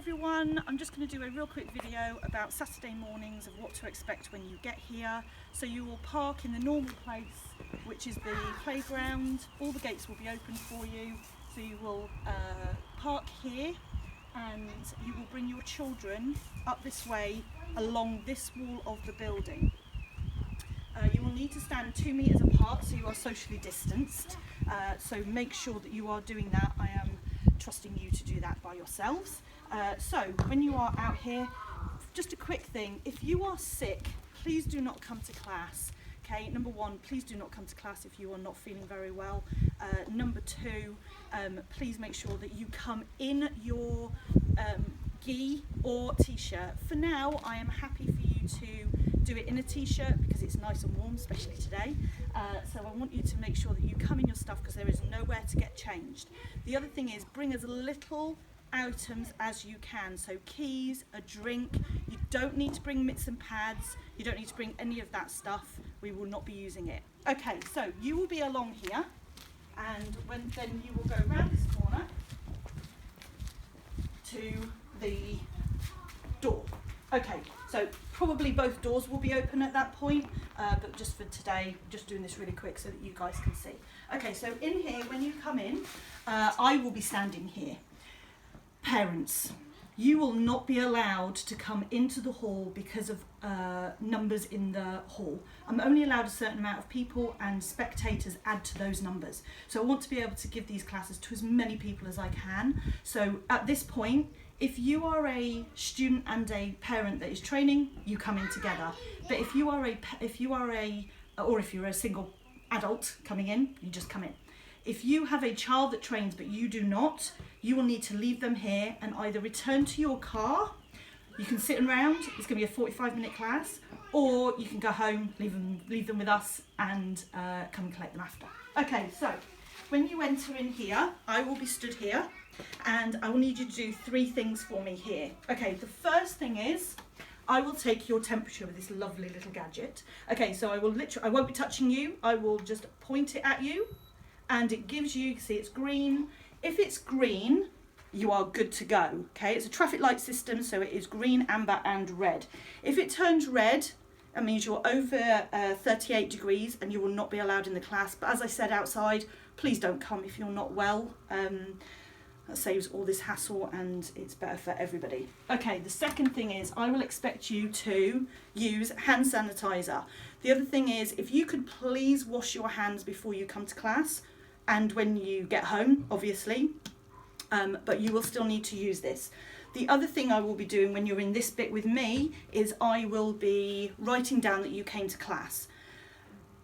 everyone, I'm just going to do a real quick video about Saturday mornings of what to expect when you get here. So you will park in the normal place, which is the playground. All the gates will be open for you. So you will park here and you will bring your children up this way along this wall of the building. You will need to stand 2 meters apart so you are socially distanced. So make sure that you are doing that. I am trusting you to do that by yourselves. So when you are out here, just a quick thing, if you are sick, please do not come to class. Okay, number one, please do not come to class if you are not feeling very well. Number two, please make sure that you come in your gi or t-shirt. For now, I am happy for you to do it in a t-shirt because it's nice and warm, especially today. So I want you to make sure that you come in your stuff because there is nowhere to get changed. The other thing is bring as little items as you can, so keys, a drink. You don't need to bring mitts and pads, you don't need to bring any of that stuff. We will not be using it. Okay, so you will be along here, and then you will go round this corner to the door. Okay, so probably both doors will be open at that point, but just for today, just doing this really quick so that you guys can see. Okay, so in here, when you come in, I will be standing here. Parents, you will not be allowed to come into the hall because of numbers in the hall. I'm only allowed a certain amount of people, and spectators add to those numbers. So I want to be able to give these classes to as many people as I can. So at this point, if you are a student and a parent that is training, you come in together. But if you're a single adult coming in, you just come in. If you have a child that trains but you do not, you will need to leave them here and either return to your car. You can sit around, it's going to be a 45-minute class, or you can go home, leave them with us, and come and collect them after. Okay, so when you enter in here, I will be stood here, and I will need you to do 3 things for me here. Okay, the first thing is, I will take your temperature with this lovely little gadget. Okay, so I won't be touching you, I will just point it at you, and it gives you, see it's green. If it's green, you are good to go, okay? It's a traffic light system, so it is green, amber, and red. If it turns red, that means you're over 38 degrees and you will not be allowed in the class. But as I said outside, please don't come if you're not well. That saves all this hassle and it's better for everybody. Okay, the second thing is I will expect you to use hand sanitizer. The other thing is, if you could please wash your hands before you come to class and when you get home, obviously, but you will still need to use this. The other thing I will be doing when you're in this bit with me is I will be writing down that you came to class.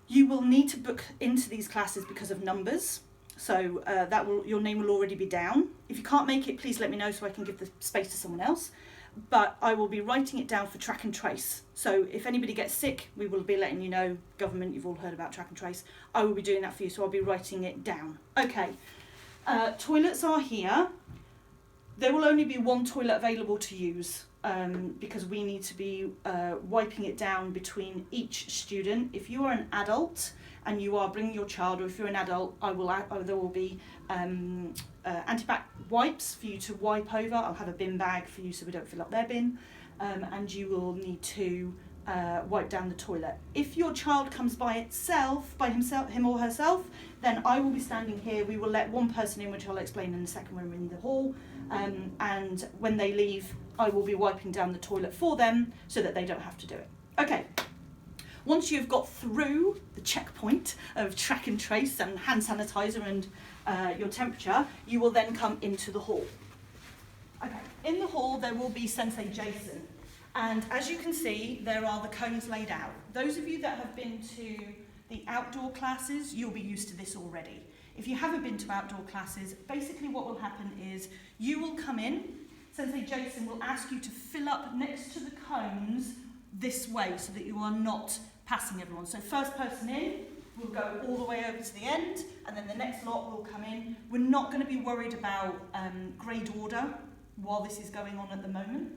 You will need to book into these classes because of numbers. So your name will already be down. If you can't make it, please let me know so I can give the space to someone else. But I will be writing it down for track and trace. So if anybody gets sick, we will be letting you know. Government, you've all heard about track and trace. I will be doing that for you, so I'll be writing it down. Okay, toilets are here. There will only be 1 toilet available to use because we need to be wiping it down between each student. If you are an adult and you are bringing your child, or if you're an adult, there will be antibac wipes for you to wipe over. I'll have a bin bag for you so we don't fill up their bin, and you will need to wipe down the toilet. If your child comes by him or herself, then I will be standing here. We will let 1 person in, which I'll explain in a second when we're in the hall, and when they leave, I will be wiping down the toilet for them so that they don't have to do it. Okay. Once you've got through the checkpoint of track and trace and hand sanitizer and your temperature, you will then come into the hall. Okay. In the hall there will be Sensei Jason, and as you can see there are the cones laid out. Those of you that have been to the outdoor classes, you'll be used to this already. If you haven't been to outdoor classes, basically what will happen is you will come in, Sensei Jason will ask you to fill up next to the cones this way so that you are not passing everyone. So first person in will go all the way over to the end, and then the next lot will come in. We're not going to be worried about grade order while this is going on at the moment,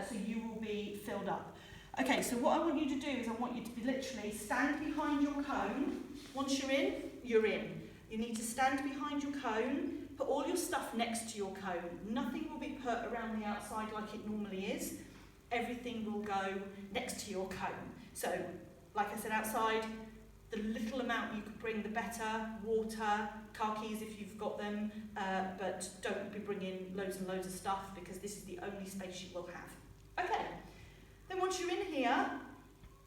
so you will be filled up. Okay, so what I want you to do is I want you to be literally stand behind your cone. Once you're in, you're in. You need to stand behind your cone, put all your stuff next to your cone. Nothing will be put around the outside like it normally is. Everything will go next to your cone. So, like I said, outside, the little amount you could bring, the better. Water, car keys if you've got them, but don't be bringing loads and loads of stuff because this is the only space you will have. Okay, then once you're in here,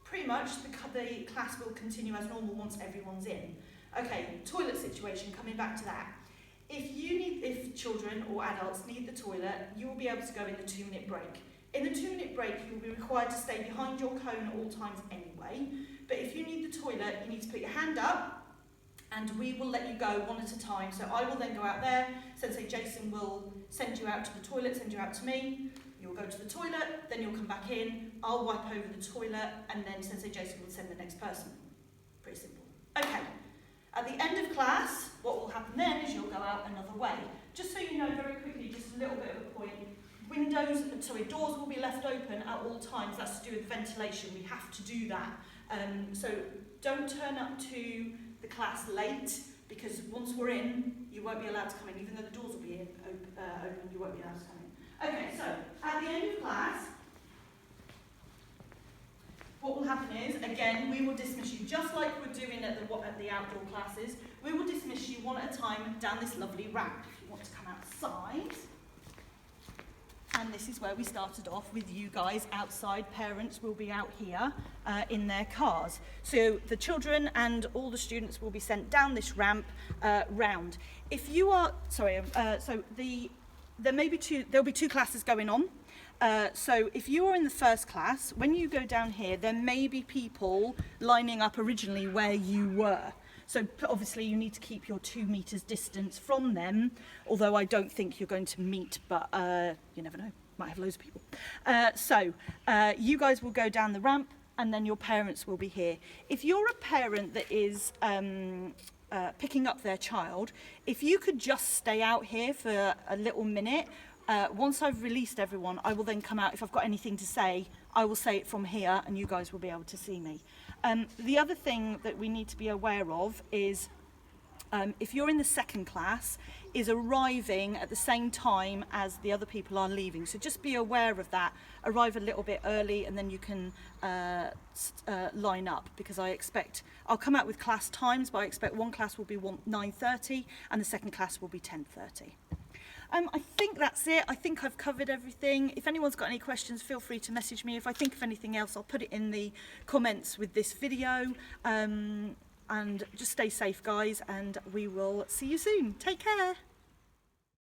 pretty much the class will continue as normal once everyone's in. Okay, toilet situation, coming back to that. If children or adults need the toilet, you will be able to go in the 2-minute break. In the 2-minute break, you will be required to stay behind your cone at all times anyway. But if you need the toilet, you need to put your hand up, and we will let you go one at a time. So I will then go out there, Sensei Jason will send you out to the toilet, send you out to me. You'll go to the toilet, then you'll come back in, I'll wipe over the toilet, and then Sensei Jason will send the next person. Pretty simple. Okay. At the end of class, what will happen then is you'll go out another way. Just so you know very quickly, just a little bit of a point, doors will be left open at all times. That's to do with ventilation. We have to do that. So don't turn up to the class late, because once we're in, you won't be allowed to come in. Even though the doors will be open, you won't be allowed to come in. Okay, so at the end of class, what will happen is, again, we will dismiss you, just like we're doing at the outdoor classes. We will dismiss you one at a time down this lovely ramp. If you want to come outside. And this is where we started off with you guys outside. Parents will be out here in their cars. So the children and all the students will be sent down this ramp round. If you are, there'll be two classes going on. So if you are in the first class, when you go down here, there may be people lining up originally where you were. So obviously you need to keep your 2 meters distance from them, although I don't think you're going to meet, but you never know, might have loads of people. You guys will go down the ramp, and then your parents will be here. If you're a parent that is picking up their child, if you could just stay out here for a little minute, once I've released everyone, I will then come out. If I've got anything to say, I will say it from here, and you guys will be able to see me. The other thing that we need to be aware of is if you're in the second class, is arriving at the same time as the other people are leaving. So just be aware of that. Arrive a little bit early, and then you can line up, because I'll come out with class times, but I expect one class will be 9:30 and the second class will be 10:30. I think that's it. I think I've covered everything. If anyone's got any questions, feel free to message me. If I think of anything else, I'll put it in the comments with this video. And just stay safe, guys, and we will see you soon. Take care.